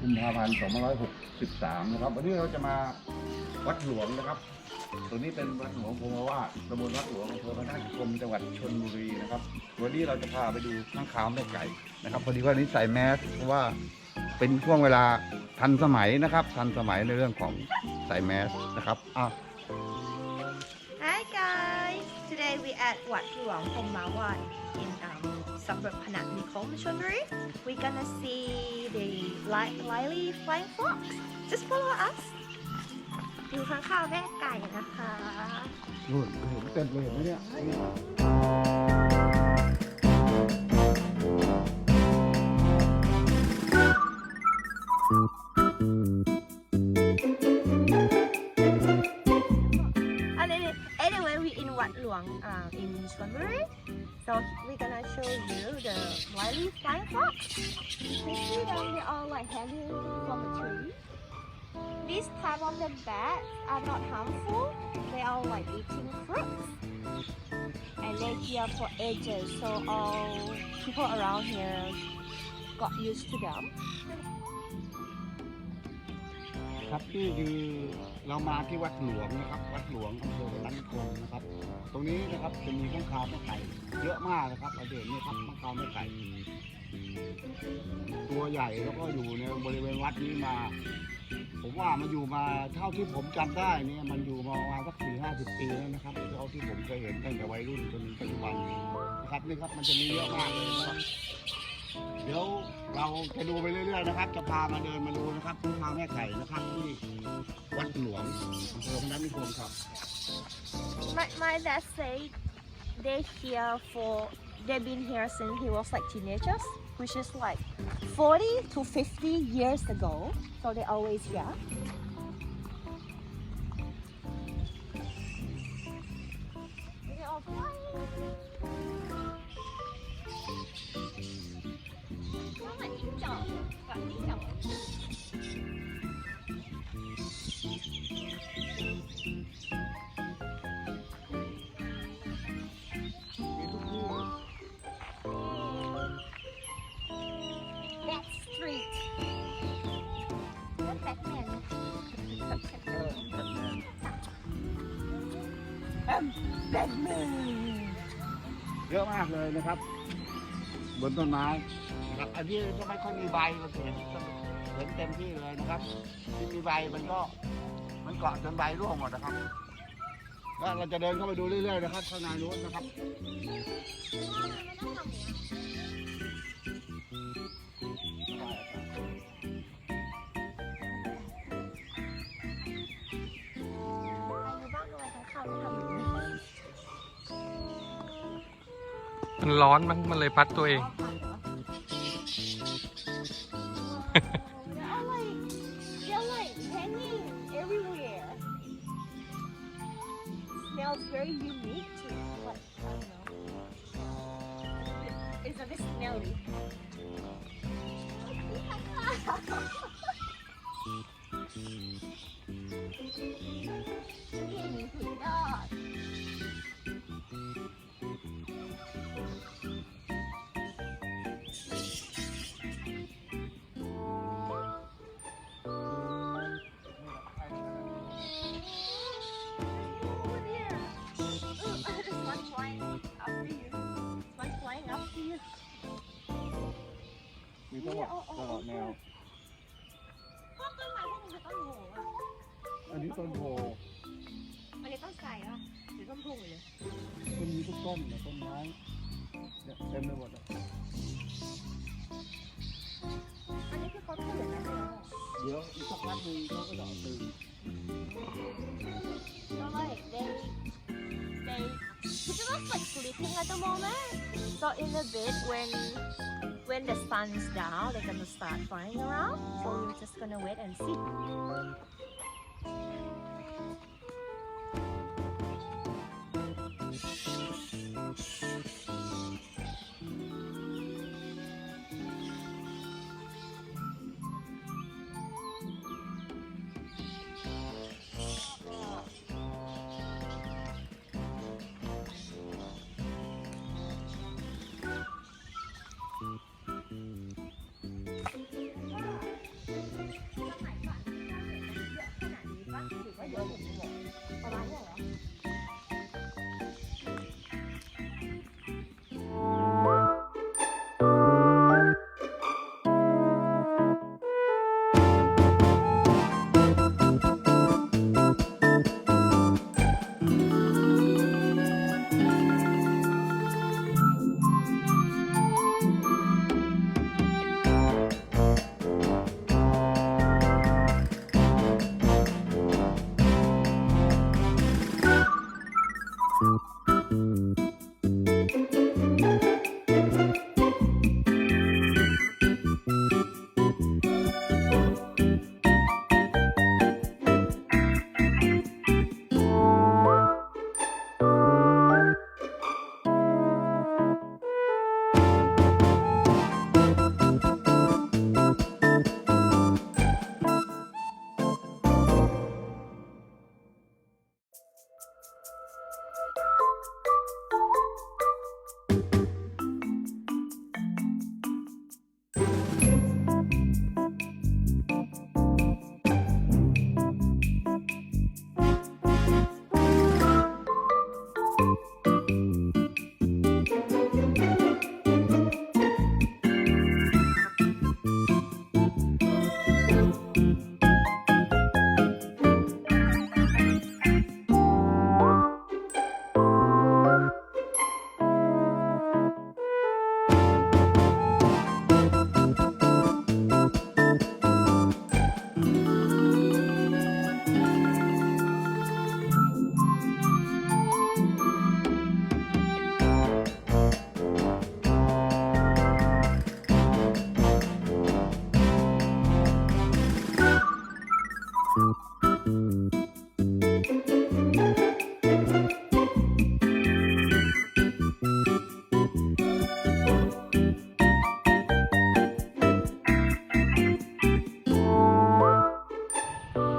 มภาพันธ์2563นะครับวันนี้เราจะมาวัดหลวงนะครับตัวนี้เป็นวัดหลวงพรหมวาทตำบลวัดหลวงอำเภอพนัสนิคมจังหวัดชลบุรีนะครับวันนี้เราจะพาไปดูข้างขาวแม่ไก่นะครับพอดีว่านี้ใส่แมสเพราะว่าเป็นช่วงเวลาทันสมัยนะครับทันสมัยในเรื่องของใส่แมสนะครับHi guys! Today we at Wat Luang Phomawat in suburb Phnak Nikom, Chonburi. We're gonna see the Lily flying fox. Just follow us. ดูข้างข้าวแม่ไก่นะคะ นู่นเห็นเต็มเลยนะเนี่ย Anyway, we in Wat Luang in Chonburi. So we're gonna show you the Lily flying fox. You can see them, they are like hanging from a tree. This type of the bats are not harmful. They are like eating fruits. And they're here for ages, so all people around here got used to them. ครับที่คือเรามาที่วัดหลวงนะครับวัดหลวงอำเภอพนัสนิคมนะครับตรงนี้นะครับจะมีข้างคาวแม่ไก่เยอะมากนะครับเราเห็นนี่ครับข้างคาวแม่ไก่ตัวใหญ่แล้วก็อยู่ในบริเวณวัดนี้มาผมว่ามันอยู่มาเท่าที่ผมจำได้เนี่ยมันอยู่มาประมาณสัก40-50 ปีแล้วนะครับเท่าที่ผมเคยเห็นตั้งแต่วัยรุ่นจนปัจจุบันนะครับนี่ครับมันจะมีเยอะมากเลยนะครับเดี๋ยวเราจะดูไปเรื่อยๆนะครับจะพามาเดินมาดูนะครับข้างคาวแม่ไก่นะครับที่วัดหลวงอำเภอพนัสนิคมครับ My dad said they've been here since he was like teenagers, which is like 40 to 50 years ago. So they're always here. They're all flying. Nó là chim chọn, và chim chọn. เยอะมากเลยนะครับบนต้นไม้นะครับอันนี้ก็ไม่ค่อยมีใบเราเห็นเต็มที่เลยนะครับที่มีใบมันเกาะจนใบร่วงหมดนะครับแล้วเราจะเดินเข้าไปดูเรื่อยๆนะครับข้างในนู้นนะครับมันร้อนมันเลยพัดตัวเอง They're like hanging everywhere. Smells very unique to like I don't know. It's a bit smelly. มีทั้งหมดตลอดแนว ต้นไม้พวกนี้คือต้นโหอ่ะ อันนี้ต้นโพ อันนี้ต้นไทรอ่ะหรือต้นพุ่งเลย มันมีทุกต้นเนี่ยต้นไม้เนี่ยเต็มไปหมดอ่ะ อันนี้คือเขาตื่นนะ เดี๋ยวอีกสักพักหนึงเขาก็จะออกตื่น So like they pretty much like sleeping at the moment. So in a bit when the sun's down, they're gonna start flying around. So we're just gonna wait and see. ประมาณนี้เหรอ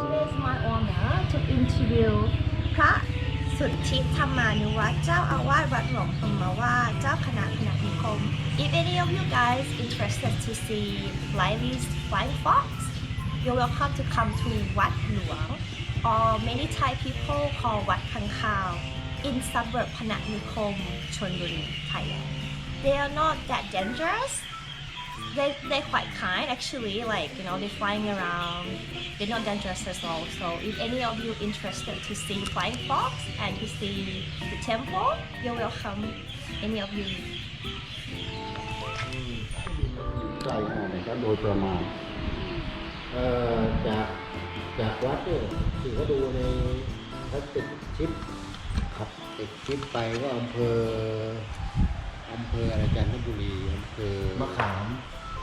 Today is my honor to interview พระสุทธิธรรมานุวัตรเจ้าอาวาสวัดหลวงธรรมวาสเจ้าคณะพนักนิคม If any of you guys interested to see Lily's flying fox, you're welcome to come to Wat Luang, or many Thai people call Wat Khang Khao in suburb Phanak Nikhom, Chonburi, Thailand. They are not that dangerous. They're quite kind actually, like, you know, they're flying around. They're not dangerous at all. So if any of you interested to see flying fox and to see the temple, you're welcome, any of you. ไกลขนาดไหนครับโดยประมาณ จากวัดเนี่ยที่เขาดูในเขาติดชิปขับติดชิปไปก็อำเภออะไรจันทบุรีอำเภอ มะขาม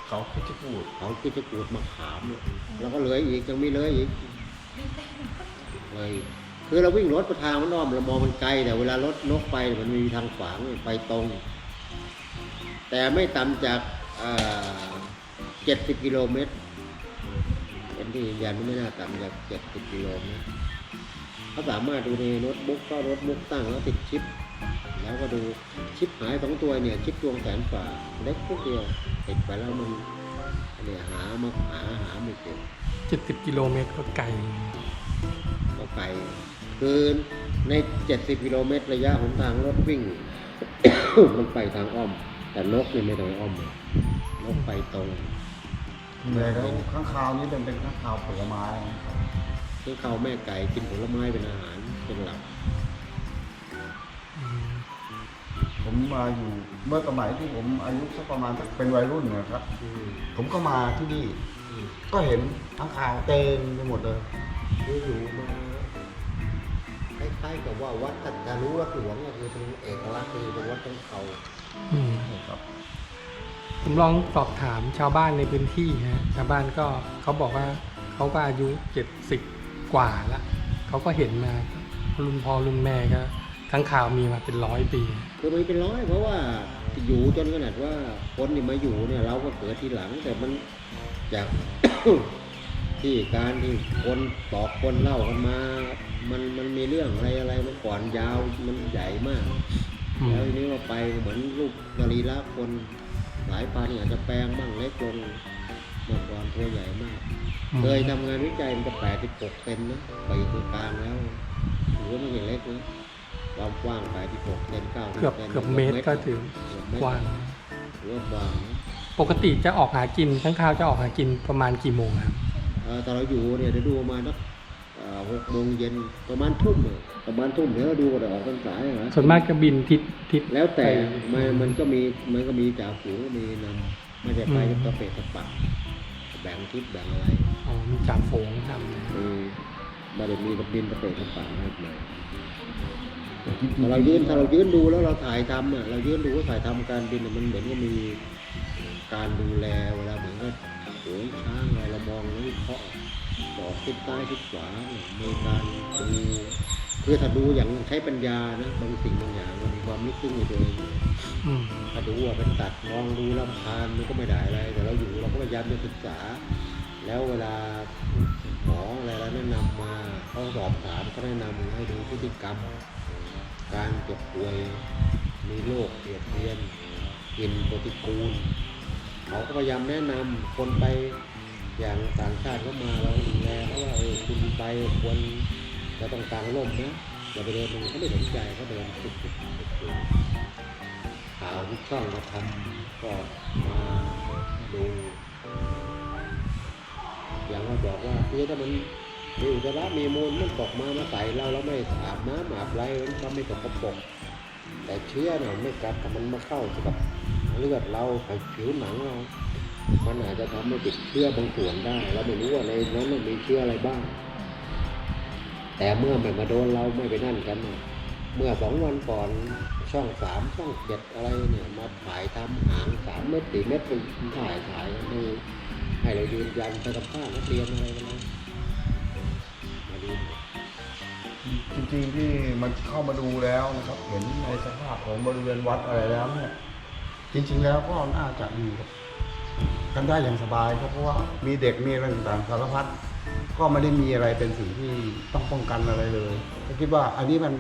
เขาพิจิตรกูด เขาคิดจะกูดมะขามเนี่ยแล้วก็เลยอีกยังมีเลยอีกเลยคือเราวิ่งรถประทางมันอ้อมเรามองมันไกลแต่เวลารถนกไปมันมีทางขวางไปตรง แต่ไม่ต่ำจาก70 กิโลเมตรเป็นที่ยืนยันไม่น่าต่ำจาก70 กิโลเมตรเขาสามารถดูในโน้ตบุ๊กก็โน้ตบุ๊กตั้งแล้วติดชิปแล้วก็ดูชิปหาย2 ตัวเนี่ยชิปดวงแสนฝ่าเล็กนิดเดียวติดไปแล้วมันเนี่ยหาไม่เจอ 70 กิโลเมตรก็ไกล ก็ไกลคือใน70 กิโลเมตรระยะของทางรถวิ่ง มันไปทางอ้อมแต่นกเนี่ยไม่ต้องอ้อมนกไปตรง เลยแล้วข้างคาวนี้เป็นข้างคาวผลไม้นะครับ คือเขาแม่ไก่กินผลไม้เป็นอาหารเป็นหลัก ผมมาอยู่เมื่อสมัยที่ผมอายุสักประมาณเป็นวัยรุ่นนะครับ ผมก็มาที่นี่ ก็เห็นข้างคาวเต็มไปหมดเลย คืออยู่มาคล้ายๆกับว่าวัดตัดรู้วัดหลวงก็คือเป็นเอกลักษณ์คือเป็นวัดของเขา อืม ครับ ผมลองสอบถามชาวบ้านในพื้นที่ฮะชาวบ้านก็เขาบอกว่าเขาก็อายุ70 กว่าละเขาก็เห็นมารุ่นพ่อรุ่นแม่ก็ทั้งข่าวมีมาเป็น100 ปี คือมันเป็นร้อยเพราะว่าอยู่จนขนาดว่าคนที่มาอยู่เนี่ยเราก็เกิดทีหลังแต่มันจาก ที่การที่คนบอกคนเล่ากันมามันมีเรื่องอะไรมาก่อนยาวมันใหญ่มาก แล้วทีนี้ว่าไปเหมือนรูปนารีละคนหลายพันอาจจะแปลงบ้างเล็กลงเมื่อก่อนตัวใหญ่มาก อืม เคยทำงานวิจัยมันจะ86 เซนนะไปตรงกลางแล้วถือว่าไม่ใช่เล็กนะความกว้าง86 เซน90 เกือบ เซน เกือบเมตรก็ถือ เกือบเมตร กว้าง ถือว่ากว้างนะ ปกติจะออกหากินข้างคาวจะออกหากินประมาณกี่โมงครับ ตอนเราอยู่เนี่ยจะดูประมาณสัก6 โมงเย็นประมาณทุ่มอะประมาณทุ่มเดี๋ยวเราดูก็ได้ออกพรรษาเหรอ ส่วนมากจะบินทิศ แล้วแต่ ไป มันก็มีจ่าฝูงมีนำไม่ได้ไปกระเปะกระปักแบ่งทิศแบ่งอะไร อ๋อมีจ่าฝูงทำนะ ไม่ได้มีบินกระเปะกระปักให้เลยถ้าเรายืนดูแล้วเราถ่ายทำอ่ะเรายืนดูว่าถ่ายทำการบินมันเหมือนก็มีการดูแลเวลาเหมือนก็โขงช้างอะไรเรามองแล้ววิเคราะห์บอกทิศใต้ทิศขวาเนี่ยมีการดูคือถ้าดูอย่างใช้ปัญญานะบางสิ่งบางอย่างมันมีความลึกซึ้งในตัวเอง อืม ถ้าดูว่าเป็นตัดมองดูลำพานมันก็ไม่ได้อะไรแต่เราอยู่เราก็พยายามจะศึกษา แล้วเวลาหมออะไรแล้วแนะนำมาเขาสอบถามก็แนะนำให้ดูพฤติกรรม การเจ็บป่วยมีโรคเบียดเบียนกลิ่นปฏิกูลเขาก็พยายามแนะนำคนไปอย่างต่างชาติเข้ามาเราดูแลเพราะว่าคุณไปควรจะต้องกางร่มนะอย่าไปเดินเขาไม่สนใจเขาเดินติดข่าวทุกช่องมาทำก็มาดูอย่างว่าบอกว่าคือถ้ามันมีอุจจาระมีมูลมันตกมาใส่เราไม่อาบน้ำอาบไรมันก็ไม่ตกกระปกแต่เชื้อน่ะไม่กัดแต่มันมาเข้ากับเลือดเรากับผิวหนังเรามันอาจจะทำให้ติดเชื้อบางส่วนได้เราไม่รู้ว่าในนั้นมันมีเชื้ออะไรบ้างแต่เมื่อไม่มาโดนเราไม่ไปนั่นกันเมื่อ2 วันก่อนช่อง 3 ช่อง 7อะไรเนี่ยมาถ่ายทำหาง3 เม็ด4 เม็ดเป็นถ่ายให้เรายืนยันไปกับผ้านักเรียนอะไรกันนะมาดู จริงๆที่มันเข้ามาดูแล้วนะครับ เห็นในสภาพของบริเวณวัดอะไรแล้วเนี่ยจริงๆแล้วก็น่าจะอยู่กันได้อย่างสบายครับเพราะว่ามีเด็กมีอะไรต่างๆสารพัดก็ไม่ได้มีอะไรเป็นสิ่งที่ต้องป้องกันอะไรเลยก็คิดว่าอันนี้มัน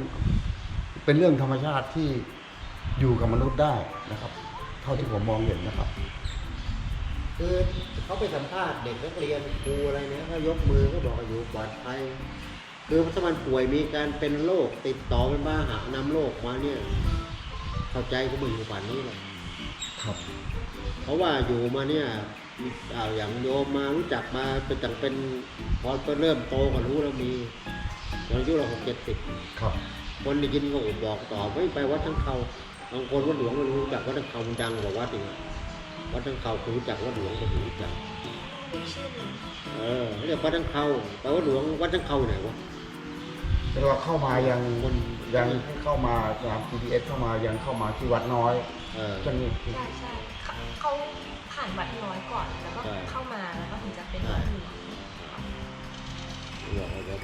เป็นเรื่องธรรมชาติที่อยู่กับมนุษย์ได้นะครับ เท่าที่ผมมองเห็นนะครับ คือเขาไปสัมภาษณ์เด็กนักเรียนครูอะไรเนี่ยเขายกมือเขาบอกว่าอยู่ปลอดภัยคือถ้ามันป่วยมีการเป็นโรคติดต่อเป็นบ้าหานำโรคมาเนี่ยเข้าใจเขาไม่อยู่ป่านนี้หรอก ครับ เพราะว่าอยู่มาเนี่ยอย่างโยมมารู้จักมาเป็นพอเริ่มโตก็รู้แล้วมีอายุเรา60-70ครับ คนได้ยินก็บอกต่อไม่ไปวัดทั้งเขาบางคนวัดหลวงไม่รู้จักวัดทั้งเขามันดังกว่าวัดอีกวัดทั้งเขาคือรู้จักวัดหลวงก็รู้จักไม่ใช่วัดทั้งเขาแต่วัดหลวงวัดทั้งเขาไหนวะ แต่ว่าเข้ามายังเข้ามาสนาม GPS เข้ามายังเข้ามาที่วัดน้อยจะมี ใช่เขาผ่านวัดน้อยก่อนแล้วก็เข้ามาแล้วก็ถึงจะเป็นวัดหลวง บ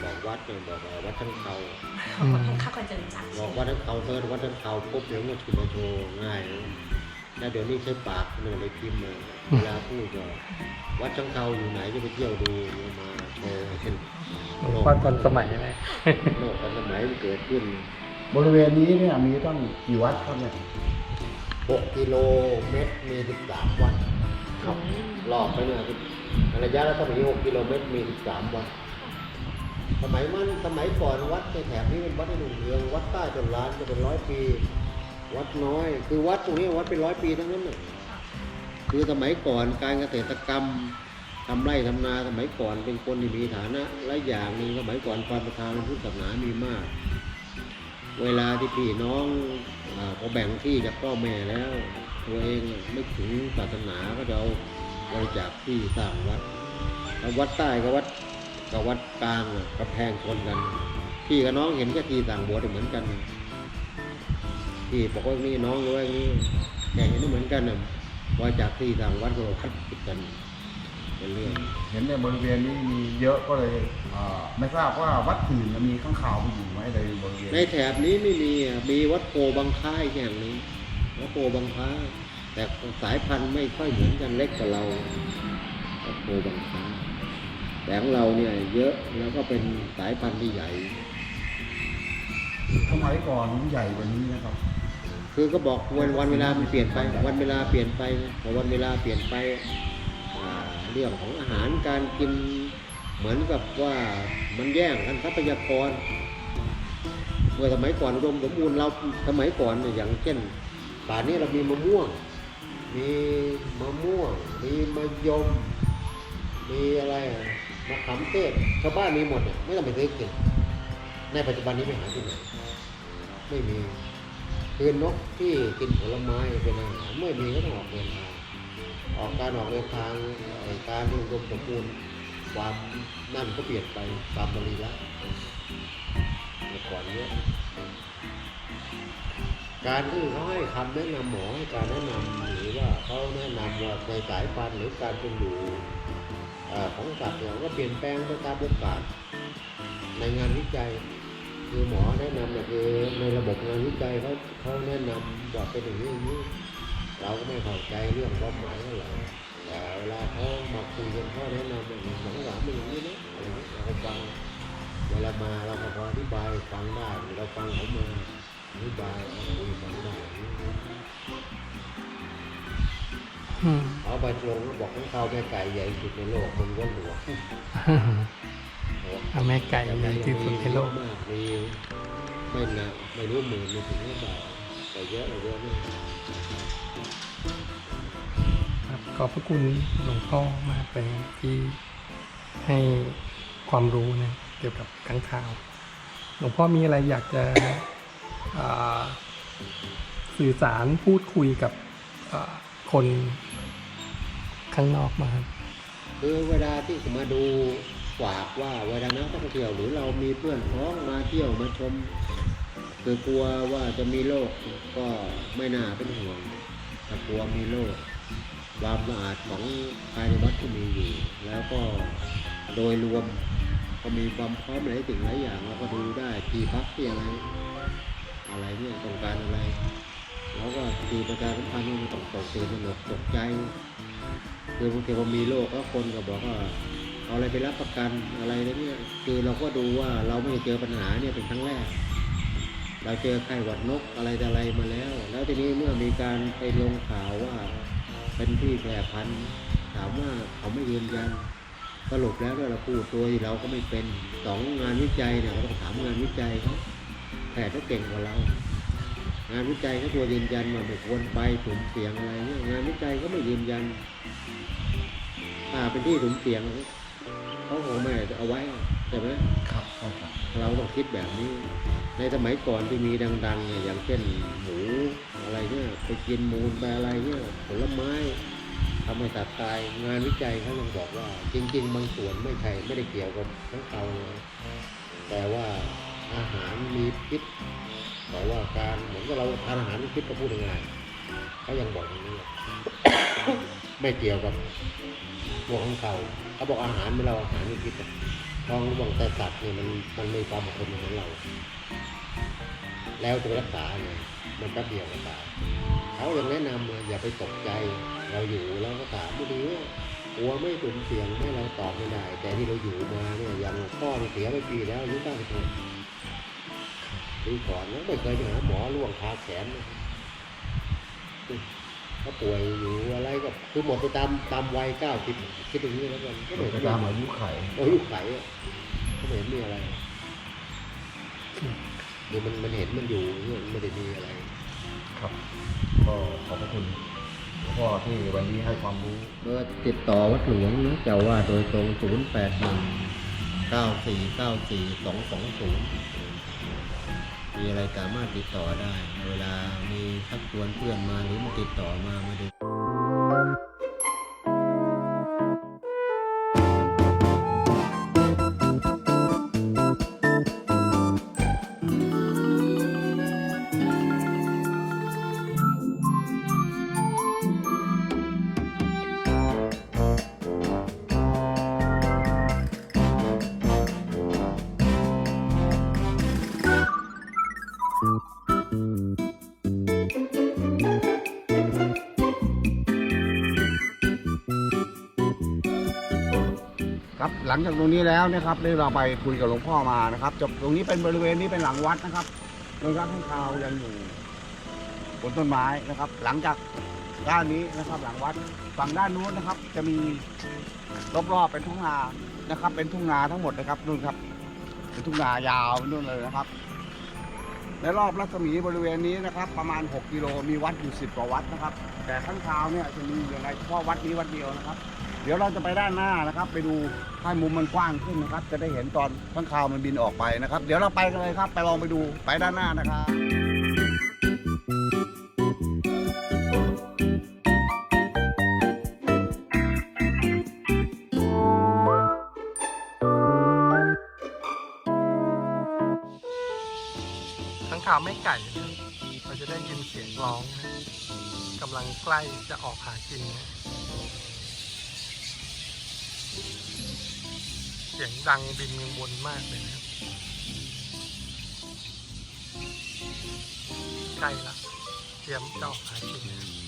อกวัดเนี่ยบอกวัดทั้งเขา ข้าก็จะรู้จัก บอกวัดทั้งเขาเซิร์ชวัดทั้งเขาปุ๊บเดี๋ยวมันขึ้นมาโชว์ง่ายแล้วเดี๋ยวนี้ใช้ปากเนี่ยเลยพิมพ์มาเวลาพูดก็วัดทั้งเขาอยู่ไหนจะไปเที่ยวดูมาโชว์เช่น ว่าตอนสมัยไหม โลกตอนสมัยมันเกิดขึ้น บริเวณนี้เนี่ยมีตั้งกี่วัดครับเนี่ย 6 กิโลเมตรมี13 วัดครับรอบไปเนี่ยระยะรัศมี6 กิโลเมตรมี13 วัดสมัยก่อนวัดในแถบนี้เป็นวัดในหนุ่มเรืองวัดใต้จนล้านจะเป็น100 ปี วัดน้อยคือวัดตรงนี้วัดเป็น100 ปีทั้งนั้นน่ะคือสมัยก่อนการเกษตรกรรมทำไร่ทำนาสมัยก่อนเป็นคนที่มีฐานะและอย่างหนึ่งสมัยก่อนความศรัทธาในพุทธศาสนามีมาก เวลาที่พี่น้องพอแบ่งที่จากพ่อแม่แล้วตัวเองไม่ถึงศาสนาก็จะเอาบริจาคที่สร้างวัดแล้ววัดใต้กับวัดกลางกับแพงชนกันพี่กับน้องเห็นแค่ที่ต่างโบสถ์เหมือนกันพี่บอกว่านี่น้องว่านี่แต่เห็นเหมือนกันน่ะบริจาคที่ต่างวัดก็คัดติดกันเป็นเรื่อง เห็นในบริเวณนี้มีเยอะก็เลยไม่ทราบว่าวัดอื่นมีข้างข่าวอยู่ไหมในบริเวณ ในแถบนี้ไม่มีวัดโพบางค้าอีกอย่างหนึงวัดโพบางค้าแต่สายพันธุ์ไม่ค่อยเหมือนกันเล็กกว่าเราวัดโพบางค้าแต่ของเราเนี่ยเยอะแล้วก็เป็นสายพันธุ์ที่ใหญ่ สมัยก่อนใหญ่กว่านี้นะครับ คือก็บอกวันเวลามันเปลี่ยนไปวันเวลาเปลี่ยนไปพอวันเวลาเปลี่ยนไปเรื่องของอาหารการกิน เหมือนกับว่ามันแย่งกันทรัพยากรเมื่อสมัยก่อนอุดมสมบูรณ์เราสมัยก่อนเนี่ยอย่างเช่นป่านนี้เรามีมะม่วง มีมะยม มีอะไรมะขามเทศชาวบ้านมีหมดเนี่ยไม่ต้องไปซื้อกินในปัจจุบันนี้ไม่หาที่ไหนไม่มีคือนกที่กินผลไม้เป็นอาหารไม่มีก็ต้องออกเดินทางออกเดินทางการอุดมสมบูรณ์ความนั่นก็เปลี่ยนไปตามบริละเมื่อก่อนเนี้ยการที่เขาให้คำแนะนำหมอให้การแนะนำหรือว่าเขาแนะนำว่าในสายพันธุ์หรือการเป็นอยู่ของสัตว์เนี่ยก็เปลี่ยนแปลงไปตามโอกาสในงานวิจัยคือหมอแนะนำเนี่ยคือในระบบงานวิจัยเขาแนะนำว่าเป็นอย่างนี้เราก็ไม่เข้าใจเรื่องความหมายเท่าไหร่แต่เวลาเขามาคุยกันเขาแนะนำอย่างหลังหลังเป็นอย่างนี้นะอะไรอย่างนี้เราก็ฟังเวลามาเราก็พออธิบายฟังได้เราฟังเขามาอธิบายคุยฟังได้เอาไปลงบอกของเขาแม่ไก่ใหญ่สุดในโลกมันก็หลวง เอาแม่ไก่ใหญ่ที่สุดในโลก มากมีไม่รู้หมื่นไม่ถึงหรือเปล่าแต่เยอะมาก ครับขอบพระคุณหลวงพ่อมากเลยที่ให้ความรู้นะเกี่ยวกับค้างคาวหลวงพ่อมีอะไรอยากจะสื่อสารพูดคุยกับคนข้างนอกมาครับ คือเวลาที่มาดูฝากว่าเวลานักท่องเที่ยวหรือเรามีเพื่อนพ้องมาเที่ยวมาชมคือกลัวว่าจะมีโรคก็ไม่น่าเป็นห่วงถ้ากลัวมีโรคความสะอาดของภายในวัดที่มีอยู่แล้วก็โดยรวมก็มีความพร้อมหลายสิ่งหลายอย่างเราก็ดูได้ที่พักที่อะไรเนี่ยต้องการอะไรแล้วก็ที่ประชาสัมพันธ์มันต้องตื่นตกใจคือบางทีพอมีโรคแล้วคนก็บอกว่าเอาอะไรไปรับประกันอะไรเนี่ยคือเราก็ดูว่าเราไม่เจอปัญหาเนี่ยเป็นครั้งแรกเราเจอไข้หวัดนกอะไรมาแล้วทีนี้เมื่อมีการไปลงข่าวว่าเป็นที่แพร่พันธุ์ถามว่าเขาไม่ยืนยันสรุปแล้วเราพูดตัวเราก็ไม่เป็นสองงานวิจัยเนี่ยเราต้องถามงานวิจัยเขาแพทย์เขาเก่งกว่าเรางานวิจัยเขาตัวยืนยันว่าไม่ควรไปสุ่มเสี่ยงอะไรเนี่ยงานวิจัยก็ไม่ยืนยันถ้าเป็นที่สุ่มเสี่ยงเขาคงไม่เอาไว้ใช่ไหมครับเราต้องคิดแบบนี้ในสมัยก่อนที่มีดังๆเนี่ยอย่างเช่นหมูอะไรเนี่ยไปกินมูลไปอะไรเนี่ยผลไม้ทำให้สัตว์ตายงานวิจัยเขายังบอกว่าจริงๆบางส่วนไม่ได้เกี่ยวกับทั้งเขาเลยแต่ว่าอาหารมีพิษแต่ว่าการเหมือนกับเราทานอาหารมีพิษก็พูดง่ายเขายังบอกอย่างนี้ ไม่เกี่ยวกับพวกของเขาบอกอาหารไม่เราอาหารมีพิษท้องร่วงแต่สัตว์เนี่ยมันมีความอดทนของเราแล้วจะรักษาไงมันแป๊บเดียวก็ตายเขายังแนะนำเลยอย่าไปตกใจเราอยู่แล้วก็ถามไม่ดีว่ากลัวไม่สุ่มเสี่ยงไม่เราตอบไม่ได้แต่ที่เราอยู่มาเนี่ยอย่างพ่อที่เสียไปปีแล้วอายุ96ปีก่อนแล้วไม่เคยไปหาหมอร่วงคาแขนก็ป่วยอยู่อะไรก็คือหมดไปตามวัย90คิดอย่างนี้แล้วกันก็ไม่ตามอายุไขก็ไม่เห็นมีอะไรคือมันเห็นมันอยู่ไม่ได้มีอะไรครับก็ขอบพระคุณพ่อที่วันนี้ให้ความรู้เบอร์ติดต่อวัดหลวงนะเจ้าว่าโดยตรง0819494220มีอะไรสามารถติดต่อได้เวลามีชักชวนเพื่อนมาหรือมาติดต่อมาดูครับหลังจากตรงนี้แล้วนะครับเราไปคุยกับหลวงพ่อมานะครับจบตรงนี้เป็นบริเวณนี้เป็นหลังวัดนะครับโดยรักให้ข่าวยังอยู่บนต้นไม้นะครับหลังจากด้านนี้นะครับหลังวัดฝั่งด้านนู้นนะครับจะมีรอบๆเป็นทุ่งนาใน นะครับ เป็นทุ่งนาทั้งหมดนะครับนู่นครับเป็นทุ่งนายาวนู่นเลยนะครับในรอบรัศมีบริเวณนี้นะครับ ประมาณ6 กิโลมีวัดอยู่10 กว่าวัดนะครับ แต่ข้างคาวเนี่ยจะมีอยู่ในเฉพาะวัดนี้วัดเดียวนะครับ เดี๋ยวเราจะไปด้านหน้านะครับ ไปดูให้มุมมันกว้างขึ้นนะครับ จะได้เห็นตอนข้างคาวมันบินออกไปนะครับ เดี๋ยวเราไปกันเลยครับ ไปลองไปดูไปด้านหน้านะครับ ข้างคาวแม่ไก่นะเราจะได้ยินเสียงร้องนะกำลังใกล้จะออกหากินนะเสียงดังบินกังวลมากเลยนะครับใกล้ละเตรียมจะออกหากินนะ